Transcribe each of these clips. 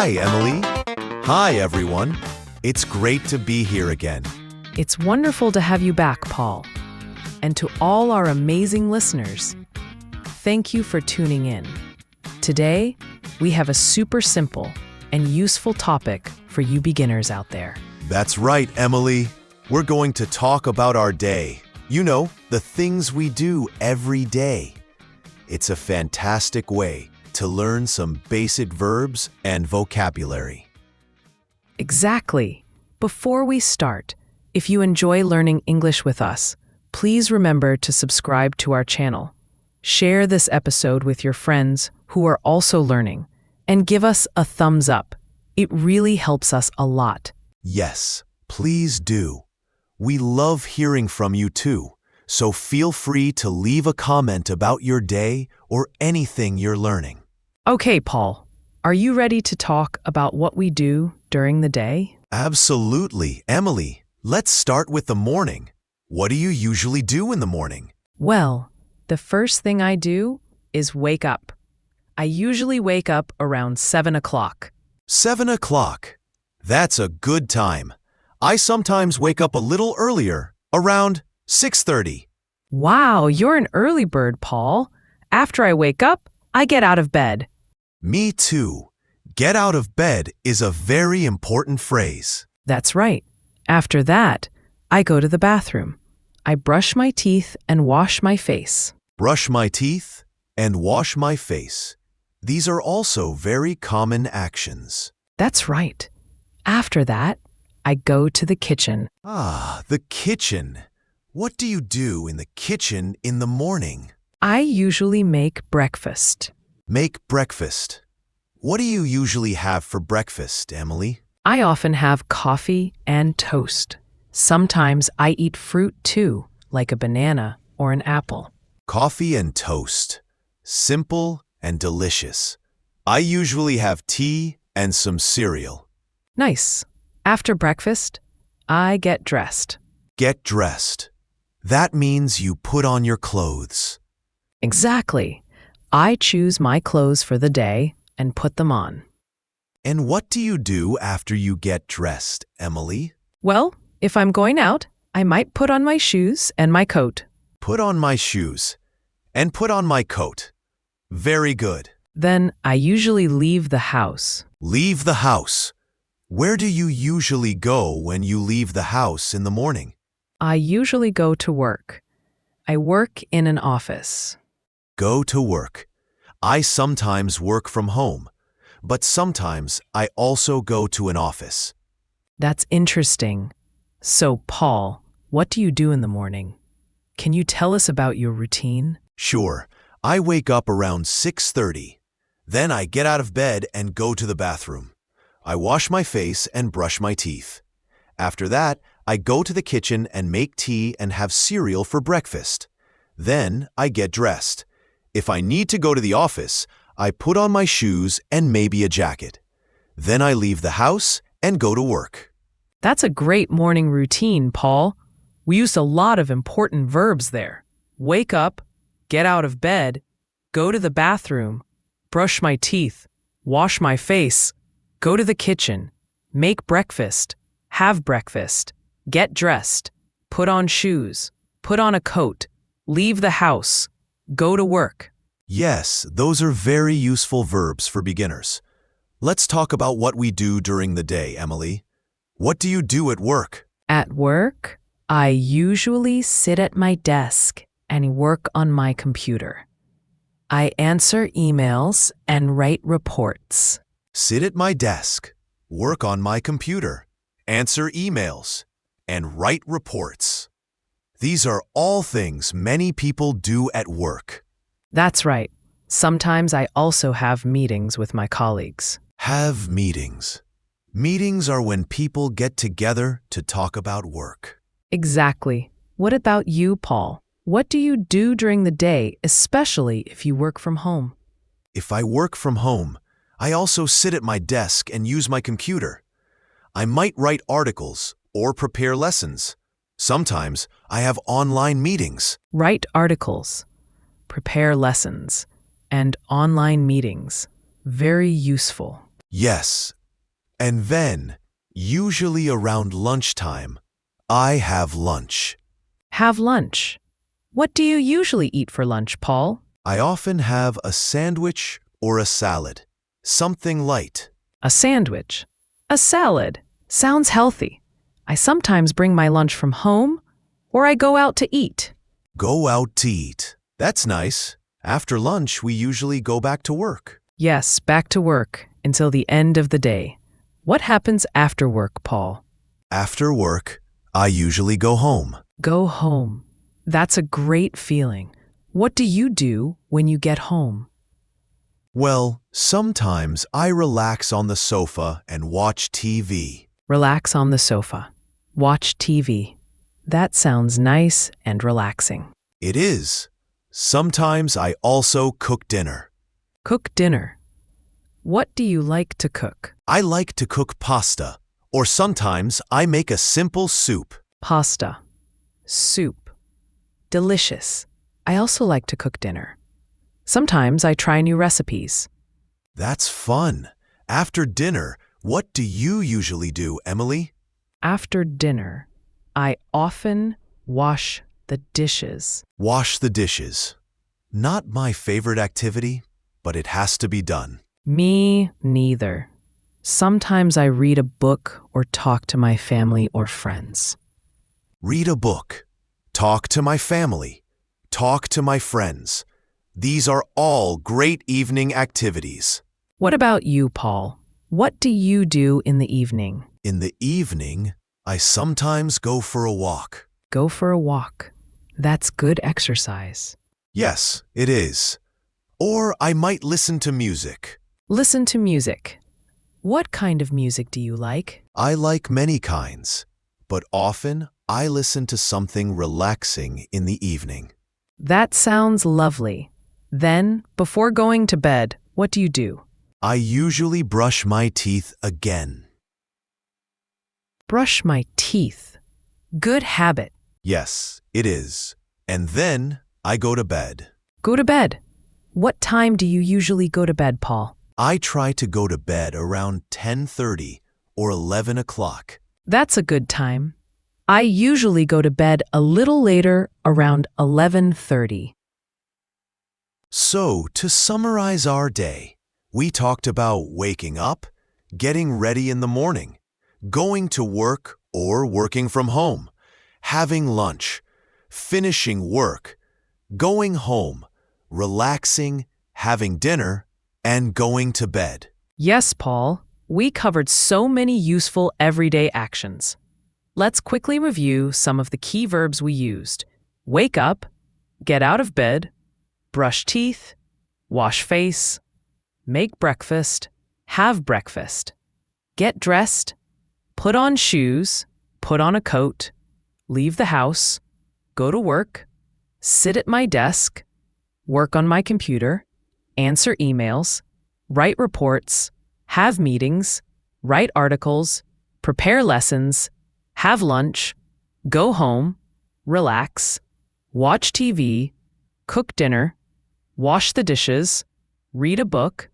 Hi, Emily. Hi, everyone. It's great to be here again. It's wonderful to have you back, Paul. And to all our amazing listeners, thank you for tuning in. Today, we have a super simple and useful topic for you beginners out there. That's right, Emily. We're going to talk about our day. You know, the things we do every day. It's a fantastic way to learn some basic verbs and vocabulary. Exactly. Before we start, if you enjoy learning English with us, please remember to subscribe to our channel. Share this episode with your friends who are also learning, and give us a thumbs up. It really helps us a lot. Yes, please do. We love hearing from you too, so feel free to leave a comment about your day or anything you're learning. Okay, Paul, are you ready to talk about what we do during the day? Absolutely, Emily. Let's start with the morning. What do you usually do in the morning? Well, the first thing I do is wake up. I usually wake up around 7 o'clock. 7 o'clock. That's a good time. I sometimes wake up a little earlier, around 6:30. Wow, you're an early bird, Paul. After I wake up, I get out of bed. Me too. Get out of bed is a very important phrase. That's right. After that, I go to the bathroom. I brush my teeth and wash my face. Brush my teeth and wash my face. These are also very common actions. That's right. After that, I go to the kitchen. Ah, the kitchen. What do you do in the kitchen in the morning? I usually make breakfast. Make breakfast. What do you usually have for breakfast, Emily? I often have coffee and toast. Sometimes I eat fruit too, like a banana or an apple. Coffee and toast. Simple and delicious. I usually have tea and some cereal. Nice. After breakfast, I get dressed. Get dressed. That means you put on your clothes. Exactly. I choose my clothes for the day and put them on. And what do you do after you get dressed, Emily? Well, if I'm going out, I might put on my shoes and my coat. Put on my shoes and put on my coat. Very good. Then I usually leave the house. Leave the house. Where do you usually go when you leave the house in the morning? I usually go to work. I work in an office. Go to work. I sometimes work from home, but sometimes I also go to an office. That's interesting. So, Paul, what do you do in the morning? Can you tell us about your routine? Sure. I wake up around 6:30. Then I get out of bed and go to the bathroom. I wash my face and brush my teeth. After that, I go to the kitchen and make tea and have cereal for breakfast. Then I get dressed. If I need to go to the office, I put on my shoes and maybe a jacket. Then I leave the house and go to work. That's a great morning routine, Paul. We used a lot of important verbs there. Wake up, get out of bed, go to the bathroom, brush my teeth, wash my face, go to the kitchen, make breakfast, have breakfast, get dressed, put on shoes, put on a coat, leave the house, go to work. Yes, those are very useful verbs for beginners. Let's talk about what we do during the day, Emily. What do you do at work? At work, I usually sit at my desk and work on my computer. I answer emails and write reports. Sit at my desk, work on my computer, answer emails, and write reports. These are all things many people do at work. That's right. Sometimes I also have meetings with my colleagues. Have meetings. Meetings are when people get together to talk about work. Exactly. What about you, Paul? What do you do during the day, especially if you work from home? If I work from home, I also sit at my desk and use my computer. I might write articles or prepare lessons. Sometimes I have online meetings. Write articles, prepare lessons, and online meetings. Very useful. Yes, And then, usually around lunchtime, I have lunch. Have lunch. What do you usually eat for lunch, Paul? I often have a sandwich or a salad, something light. A sandwich. A salad. Sounds healthy. I sometimes bring my lunch from home, or I go out to eat. Go out to eat. That's nice. After lunch, we usually go back to work. Yes, back to work until the end of the day. What happens after work, Paul? After work, I usually go home. Go home. That's a great feeling. What do you do when you get home? Well, sometimes I relax on the sofa and watch TV. Relax on the sofa. Watch TV. That sounds nice and relaxing. It is. Sometimes I also cook dinner. Cook dinner. What do you like to cook? I like to cook pasta, or sometimes I make a simple soup. Pasta. Soup. Delicious. I also like to cook dinner. Sometimes I try new recipes. That's fun. After dinner, what do you usually do, Emily? After dinner, I often wash the dishes. Wash the dishes. Not my favorite activity, but it has to be done. Me neither. Sometimes I read a book or talk to my family or friends. Read a book. Talk to my family. Talk to my friends. These are all great evening activities. What about you, Paul? What do you do in the evening? In the evening, I sometimes go for a walk. Go for a walk. That's good exercise. Yes, it is. Or I might listen to music. Listen to music. What kind of music do you like? I like many kinds, but often I listen to something relaxing in the evening. That sounds lovely. Then, before going to bed, what do you do? I usually brush my teeth again. Brush my teeth. Good habit. Yes, it is. And then I go to bed. Go to bed. What time do you usually go to bed, Paul? I try to go to bed around 10:30 or 11 o'clock. That's a good time. I usually go to bed a little later, around 11:30. So, to summarize our day, we talked about waking up, getting ready in the morning, going to work or working from home, having lunch, finishing work, going home, relaxing, having dinner, and going to bed. Yes, Paul. We covered so many useful everyday actions. Let's quickly review some of the key verbs we used. Wake up, get out of bed, brush teeth, wash face, make breakfast, have breakfast, get dressed, put on shoes, put on a coat, leave the house, go to work, sit at my desk, work on my computer, answer emails, write reports, have meetings, write articles, prepare lessons, have lunch, go home, relax, watch TV, cook dinner, wash the dishes, read a book,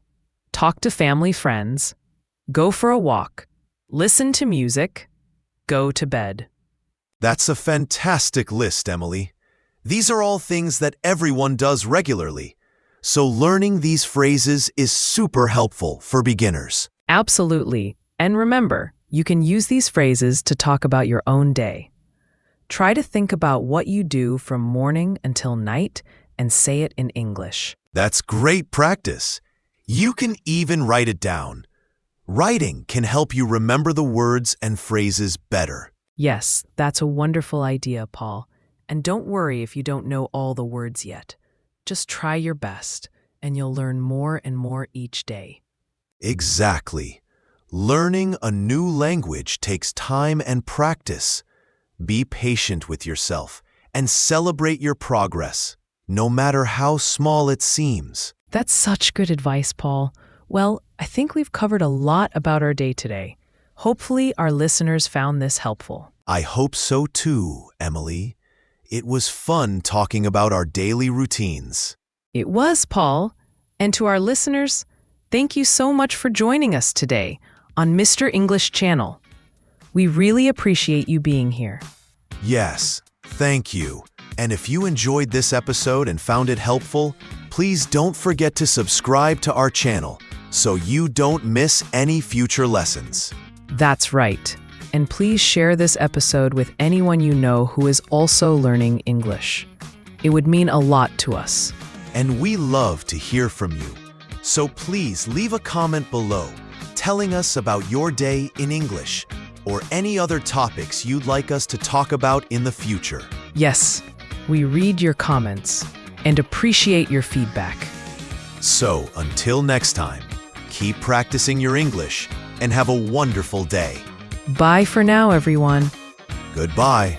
talk to family friends, go for a walk, listen to music, go to bed. That's a fantastic list, Emily. These are all things that everyone does regularly. So learning these phrases is super helpful for beginners. Absolutely. And remember, you can use these phrases to talk about your own day. Try to think about what you do from morning until night and say it in English. That's great practice. You can even write it down. Writing can help you remember the words and phrases better. Yes, that's a wonderful idea, Paul. And don't worry if you don't know all the words yet. Just try your best, and you'll learn more and more each day. Exactly. Learning a new language takes time and practice. Be patient with yourself and celebrate your progress, no matter how small it seems. That's such good advice, Paul. Well, I think we've covered a lot about our day today. Hopefully, our listeners found this helpful. I hope so too, Emily. It was fun talking about our daily routines. It was, Paul. And to our listeners, thank you so much for joining us today on Mr. English Channel. We really appreciate you being here. Yes, thank you. And if you enjoyed this episode and found it helpful, please don't forget to subscribe to our channel so you don't miss any future lessons. That's right. And please share this episode with anyone you know who is also learning English. It would mean a lot to us. And we love to hear from you. So please leave a comment below telling us about your day in English or any other topics you'd like us to talk about in the future. Yes, we read your comments and appreciate your feedback. So until next time, keep practicing your English and have a wonderful day. Bye for now, everyone. Goodbye.